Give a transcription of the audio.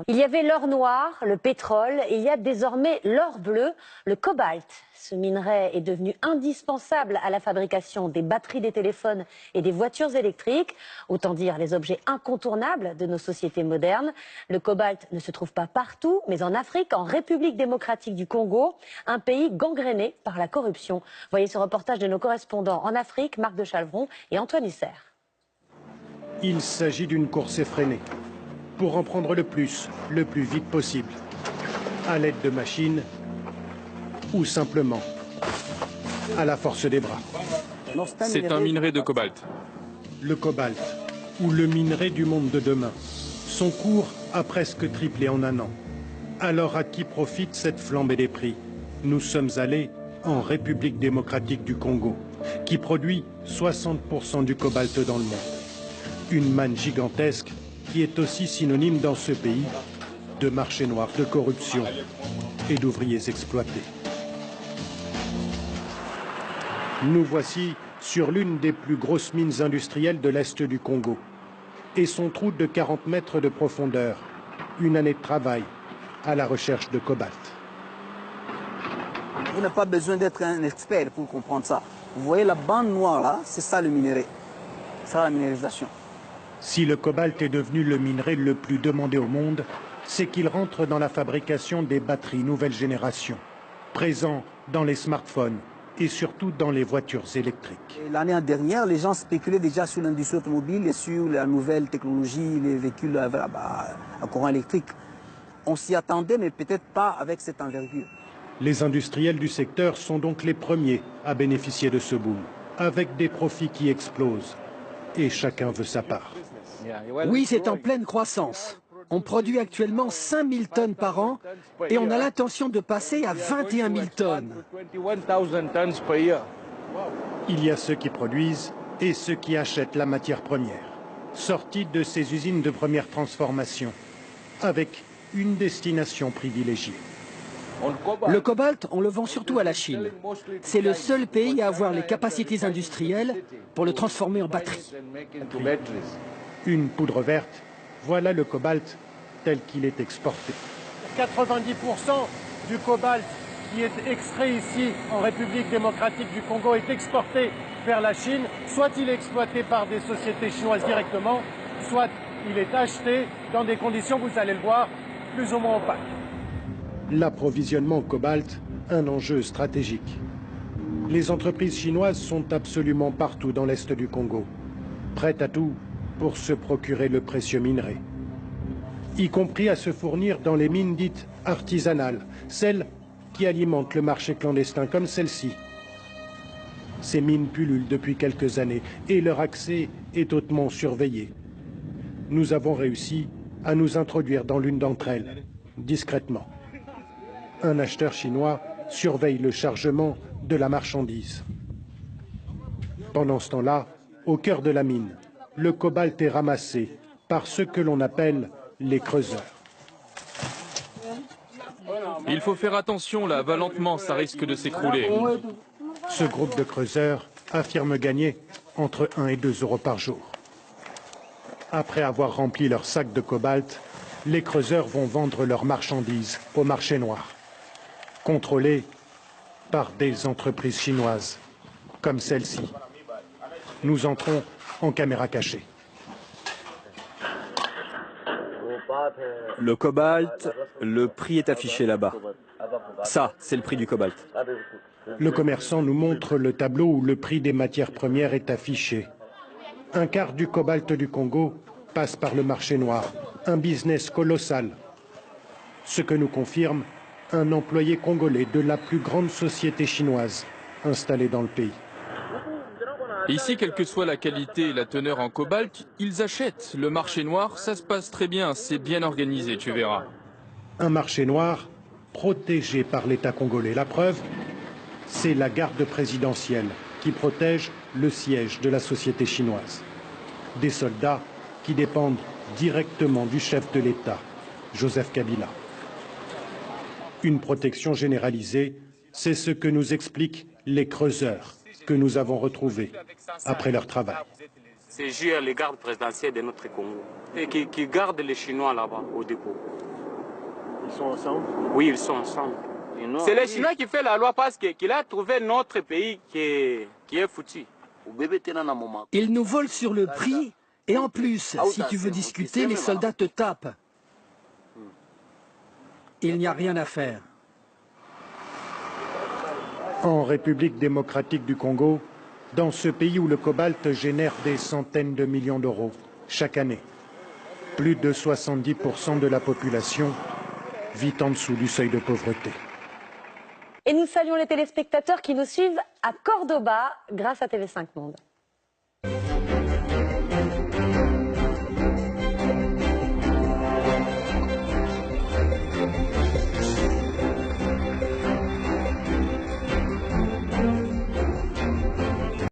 Il y avait l'or noir, le pétrole, et il y a désormais l'or bleu, le cobalt. Ce minerai est devenu indispensable à la fabrication des batteries des téléphones et des voitures électriques, autant dire les objets incontournables de nos sociétés modernes. Le cobalt ne se trouve pas partout, mais en Afrique, en République démocratique du Congo, un pays gangréné par la corruption. Voyez ce reportage de nos correspondants en Afrique, Marc de Chalvron et Antoine Husser. Il s'agit d'une course effrénée pour en prendre le plus vite possible, à l'aide de machines ou simplement à la force des bras. C'est un minerai de cobalt. Le cobalt, ou le minerai du monde de demain, son cours a presque triplé en un an. Alors à qui profite cette flambée des prix? Nous sommes allés en République démocratique du Congo, qui produit 60% du cobalt dans le monde. Une manne gigantesque qui est aussi synonyme dans ce pays de marché noir, de corruption et d'ouvriers exploités. Nous voici sur l'une des plus grosses mines industrielles de l'Est du Congo et son trou de 40 mètres de profondeur. Une année de travail à la recherche de cobalt. Vous n'avez pas besoin d'être un expert pour comprendre ça. Vous voyez la bande noire là, c'est ça le minerai. C'est ça la minéralisation. Si le cobalt est devenu le minerai le plus demandé au monde, c'est qu'il rentre dans la fabrication des batteries nouvelle génération, présent dans les smartphones et surtout dans les voitures électriques. L'année dernière, les gens spéculaient déjà sur l'industrie automobile et sur la nouvelle technologie, les véhicules à courant électrique. On s'y attendait, mais peut-être pas avec cette envergure. Les industriels du secteur sont donc les premiers à bénéficier de ce boom, avec des profits qui explosent. Et chacun veut sa part. Oui, c'est en pleine croissance. On produit actuellement 5000 tonnes par an et on a l'intention de passer à 21 000 tonnes. Il y a ceux qui produisent et ceux qui achètent la matière première, sortie de ces usines de première transformation, avec une destination privilégiée. Le cobalt, on le vend surtout à la Chine. C'est le seul pays à avoir les capacités industrielles pour le transformer en batterie. Une poudre verte, voilà le cobalt tel qu'il est exporté. 90% du cobalt qui est extrait ici en République démocratique du Congo est exporté vers la Chine. Soit il est exploité par des sociétés chinoises directement, soit il est acheté dans des conditions, vous allez le voir, plus ou moins opaques. L'approvisionnement en cobalt, un enjeu stratégique. Les entreprises chinoises sont absolument partout dans l'est du Congo, prêtes à tout pour se procurer le précieux minerai, y compris à se fournir dans les mines dites artisanales, celles qui alimentent le marché clandestin comme celle-ci. Ces mines pullulent depuis quelques années et leur accès est hautement surveillé. Nous avons réussi à nous introduire dans l'une d'entre elles, discrètement. Un acheteur chinois surveille le chargement de la marchandise. Pendant ce temps-là, au cœur de la mine, le cobalt est ramassé par ce que l'on appelle les creuseurs. Il faut faire attention là, va lentement, ça risque de s'écrouler. Ce groupe de creuseurs affirme gagner entre 1 et 2 euros par jour. Après avoir rempli leur sac de cobalt, les creuseurs vont vendre leurs marchandises au marché noir, contrôlées par des entreprises chinoises, comme celle-ci. Nous entrons en caméra cachée. Le cobalt, le prix est affiché là-bas. Ça, c'est le prix du cobalt. Le commerçant nous montre le tableau où le prix des matières premières est affiché. Un quart du cobalt du Congo passe par le marché noir, un business colossal. Ce que nous confirme un employé congolais de la plus grande société chinoise installée dans le pays. Ici, quelle que soit la qualité et la teneur en cobalt, ils achètent. Le marché noir, ça se passe très bien, c'est bien organisé, tu verras. Un marché noir protégé par l'État congolais. La preuve, c'est la garde présidentielle qui protège le siège de la société chinoise. Des soldats qui dépendent directement du chef de l'État, Joseph Kabila. Une protection généralisée, c'est ce que nous expliquent les creuseurs que nous avons retrouvés après leur travail. c'est Jules, le garde présidentiel de notre Congo, et qui garde les Chinois là-bas au dépôt. Ils sont ensemble? Oui, ils sont ensemble. C'est les Chinois qui font la loi parce qu'il a trouvé notre pays qui est foutu. Ils nous volent sur le prix et en plus, si tu veux discuter, les soldats te tapent. Il n'y a rien à faire. En République démocratique du Congo, dans ce pays où le cobalt génère des centaines de millions d'euros chaque année, plus de 70% de la population vit en dessous du seuil de pauvreté. Et nous saluons les téléspectateurs qui nous suivent à Cordoba grâce à TV5 Monde.